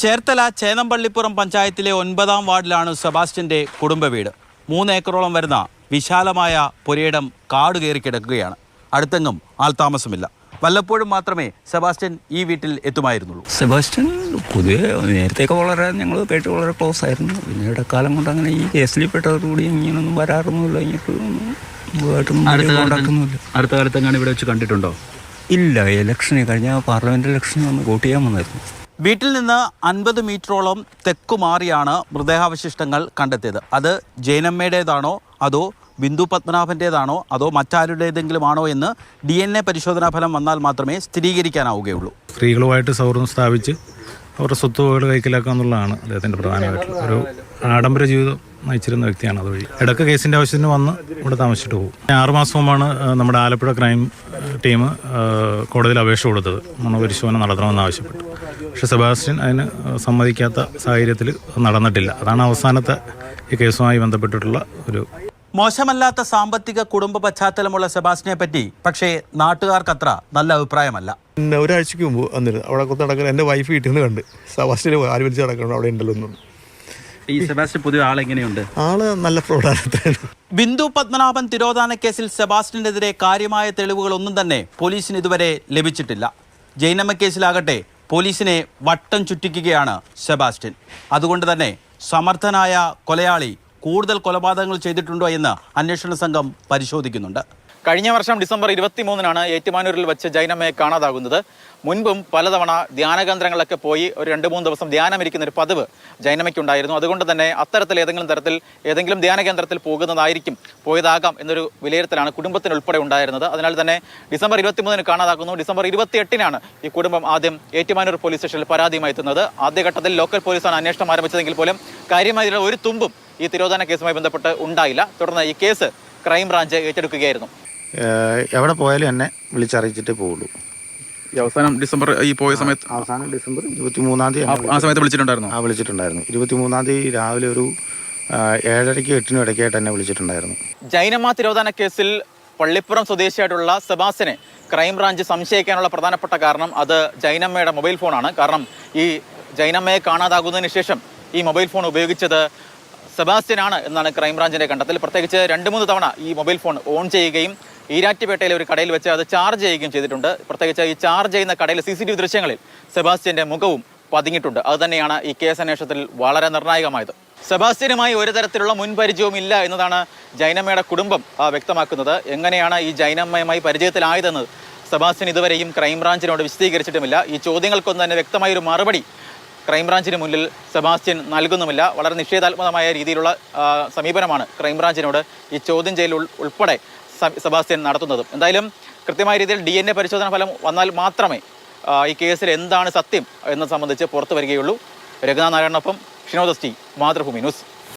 ചേർത്തല ചേന്നമ്പള്ളിപ്പുറം പഞ്ചായത്തിലെ 9-ാം വാർഡിലാണ് സെബാസ്റ്റ്യന്റെ കുടുംബ വീട്. 3 ഏക്കറോളം വരുന്ന വിശാലമായ പുരയിടം കാട് കയറി കിടക്കുകയാണ്. അടുത്തെങ്ങും ആൾതാമസമില്ല. വല്ലപ്പോഴും മാത്രമേ സെബാസ്റ്റ്യൻ ഈ വീട്ടിൽ എത്തുമായിരുന്നുള്ളൂ. സെബാസ്റ്റ്യൻ നേരത്തേക്ക് ഞങ്ങൾ കേട്ട് വളരെ ക്ലോസ് ആയിരുന്നു. പിന്നെ ഇടക്കാലം കൊണ്ട് അങ്ങനെ ഈ കേസിൽ പെട്ടതോടുകൂടി ഇങ്ങനൊന്നും വരാറൊന്നുമില്ല. അടുത്ത കാലത്തെങ്ങാനും ഇവിടെ വെച്ച് കണ്ടിട്ടുണ്ടോ? ഇല്ല, ഇലക്ഷന് കഴിഞ്ഞ പാർലമെന്റ് ഇലക്ഷന് വന്ന് വോട്ട് ചെയ്യാൻ വന്നായിരുന്നു. വീട്ടിൽ നിന്ന് 50 മീറ്ററോളം തെക്കുമാറിയാണ് മൃതദേഹാവശിഷ്ടങ്ങൾ കണ്ടെത്തിയത്. അത് ജയനമ്മയുടേതാണോ അതോ ബിന്ദു പത്മനാഭൻ്റേതാണോ അതോ മറ്റാരുടേതെങ്കിലും ആണോ എന്ന് DNA പരിശോധനാ ഫലം വന്നാൽ മാത്രമേ സ്ഥിരീകരിക്കാനാവുകയുള്ളൂ. സ്ത്രീകളുമായിട്ട് സൗഹൃദം സ്ഥാപിച്ച് അവരുടെ സ്വത്തുവകൾ കൈക്കലാക്കുക എന്നുള്ളതാണ് അദ്ദേഹത്തിൻ്റെ പ്രധാനമായിട്ടുള്ള ഒരു ആഡംബര ജീവിതം നയിച്ചിരുന്ന വ്യക്തിയാണ്. അതുവഴി ഇടയ്ക്ക് കേസിൻ്റെ ആവശ്യത്തിന് വന്ന് ഇവിടെ താമസിച്ചിട്ട് പോകും. 6 മാസം മുമ്പാണ് നമ്മുടെ ആലപ്പുഴ ക്രൈം ടീം കോടതിയിൽ അപേക്ഷ കൊടുത്തത് മണപരിശോധന നടത്തണമെന്ന് ആവശ്യപ്പെട്ടു. പക്ഷേ സെബാസ്റ്റ്യൻ അതിന് സമ്മതിക്കാത്ത സാഹചര്യത്തിൽ നടന്നിട്ടില്ല. അതാണ് അവസാനത്തെ ഈ കേസുമായി ബന്ധപ്പെട്ടിട്ടുള്ള ഒരു മോശമല്ലാത്ത സാമ്പത്തിക കുടുംബ പശ്ചാത്തലമുള്ള സെബാസ്റ്റ്യനെ പറ്റി പക്ഷേ നാട്ടുകാർക്കത്ര നല്ല അഭിപ്രായമല്ല. ഒരാഴ്ചക്ക് മുമ്പ് വന്നിരുന്നു. അവിടെ കൊത്ത് നടക്കുന്ന എൻ്റെ വൈഫ് വീട്ടിൽ നിന്ന് കണ്ട് സെബാസ്റ്റ്യനെ ആര് വിളിച്ച് നടക്കണം അവിടെ ഉണ്ടല്ലോ ഒന്നും. ഈ സെബാസ്റ്റ്യൻ പുതിയ ആളെങ്ങനെയുണ്ട്? ആള് നല്ല ഫ്രോഡാണ്. ബിന്ദു പത്മനാഭൻ തിരോധാന കേസിൽ സെബാസ്റ്റ്യനെതിരെ കാര്യമായ തെളിവുകളൊന്നും തന്നെ പോലീസിന് ഇതുവരെ ലഭിച്ചിട്ടില്ല. ജൈനമ്മ കേസിലാകട്ടെ പോലീസിനെ വട്ടം ചുറ്റിക്കുകയാണ് സെബാസ്റ്റ്യൻ. അതുകൊണ്ട് തന്നെ സമർത്ഥനായ കൊലയാളി കൂടുതൽ കൊലപാതകങ്ങൾ ചെയ്തിട്ടുണ്ടോ എന്ന് അന്വേഷണ സംഘം പരിശോധിക്കുന്നുണ്ട്. കഴിഞ്ഞ വർഷം ഡിസംബർ 23-നാണ് ഏറ്റുമാനൂരിൽ വെച്ച് ജൈനമ്മയെ കാണാതാകുന്നത്. മുൻപും പലതവണ ധ്യാനകേന്ദ്രങ്ങളിലൊക്കെ പോയി ഒരു 2-3 ദിവസം ധ്യാനമിരിക്കുന്ന ഒരു പതിവ് ജൈനമ്മയ്ക്കുണ്ടായിരുന്നു. അതുകൊണ്ട് തന്നെ അത്തരത്തിൽ ഏതെങ്കിലും ധ്യാനകേന്ദ്രത്തിൽ പോയതാകാം എന്നൊരു വിലയിരുത്തലാണ് കുടുംബത്തിനുൾപ്പെടെ ഉണ്ടായിരുന്നത്. അതിനാൽ തന്നെ ഡിസംബർ 23-ന് കാണാതാക്കുന്നു. ഡിസംബർ 28-നാണ് ഈ കുടുംബം ആദ്യം ഏറ്റുമാനൂർ പോലീസ് സ്റ്റേഷനിൽ പരാതിയുമായി എത്തുന്നത്. ആദ്യഘട്ടത്തിൽ ലോക്കൽ പോലീസാണ് അന്വേഷണം ആരംഭിച്ചതെങ്കിൽ പോലും കാര്യമായ ഒരു തുമ്പും ഈ തിരോധാന കേസുമായി ബന്ധപ്പെട്ട് ഉണ്ടായില്ല. തുടർന്ന് ഈ കേസ് ക്രൈംബ്രാഞ്ച് ഏറ്റെടുക്കുകയായിരുന്നു. എവിടെ പോയാലും എന്നെ വിളിച്ചറിയിച്ചിട്ടേ പോകുള്ളൂ. അവസാനം ഡിസംബർ സമയത്ത് അവസാനം ഡിസംബർ 23-ാം തീയതി ആ സമയത്ത് വിളിച്ചിട്ടുണ്ടായിരുന്നു. 23-ാം തീയതി രാവിലെ ഒരു 7:30-ക്കും 8-നും ഇടയ്ക്കായിട്ട് എന്നെ വിളിച്ചിട്ടുണ്ടായിരുന്നു. ജൈനമ്മ തിരോധാന കേസിൽ പള്ളിപ്പുറം സ്വദേശിയായിട്ടുള്ള സെബാസ്റ്റ്യനെ ക്രൈംബ്രാഞ്ച് സംശയിക്കാനുള്ള പ്രധാനപ്പെട്ട കാരണം അത് ജൈനമ്മയുടെ മൊബൈൽ ഫോണാണ്. കാരണം ഈ ജൈനമ്മയെ കാണാതാകുന്നതിന് ശേഷം ഈ മൊബൈൽ ഫോൺ ഉപയോഗിച്ചത് സെബാസ്റ്റ്യനാണ് എന്നാണ് ക്രൈംബ്രാഞ്ചിന്റെ കണ്ടെത്തൽ. പ്രത്യേകിച്ച് 2-3 തവണ ഈ മൊബൈൽ ഫോൺ ഓൺ ചെയ്യുകയും ഈരാറ്റുപേട്ടയിലെ ഒരു കടയിൽ വെച്ച് അത് ചാർജ് ചെയ്യുകയും ചെയ്തിട്ടുണ്ട്. പ്രത്യേകിച്ച് ഈ ചാർജ് ചെയ്യുന്ന കടയിലെ CCTV ദൃശ്യങ്ങളിൽ സെബാസ്റ്റ്യന്റെ മുഖവും പതിഞ്ഞിട്ടുണ്ട്. അതുതന്നെയാണ് ഈ കേസ് അന്വേഷണത്തിൽ വളരെ നിർണായകമായത്. സെബാസ്റ്റ്യനുമായി ഒരു തരത്തിലുള്ള മുൻപരിചയവും ഇല്ല എന്നതാണ് ജൈനമ്മയുടെ കുടുംബം വ്യക്തമാക്കുന്നത്. എങ്ങനെയാണ് ഈ ജൈനമ്മയുമായി പരിചയത്തിലായതെന്ന് സെബാസ്റ്റ്യൻ ഇതുവരെയും ക്രൈംബ്രാഞ്ചിനോട് വിശദീകരിച്ചിട്ടുമില്ല. ഈ ചോദ്യങ്ങൾക്കൊന്നും തന്നെ വ്യക്തമായൊരു മറുപടി ക്രൈംബ്രാഞ്ചിന് മുന്നിൽ സെബാസ്റ്റ്യൻ നൽകുന്നുമില്ല. വളരെ നിഷേധാത്മകമായ രീതിയിലുള്ള സമീപനമാണ് ക്രൈംബ്രാഞ്ചിനോട് ഈ ചോദ്യം ചെയ്യൽ ഉൾപ്പെടെ സെബാസ്റ്റ്യൻ നടത്തുന്നത്. എന്തായാലും കൃത്യമായ രീതിയിൽ DNA പരിശോധനാ ഫലം വന്നാൽ മാത്രമേ ഈ കേസിൽ എന്താണ് സത്യം എന്നത് സംബന്ധിച്ച് പുറത്തു വരികയുള്ളൂ. രഘുനാഥ് നാരായണനൊപ്പം Shinod S T, Mathrubhumi news.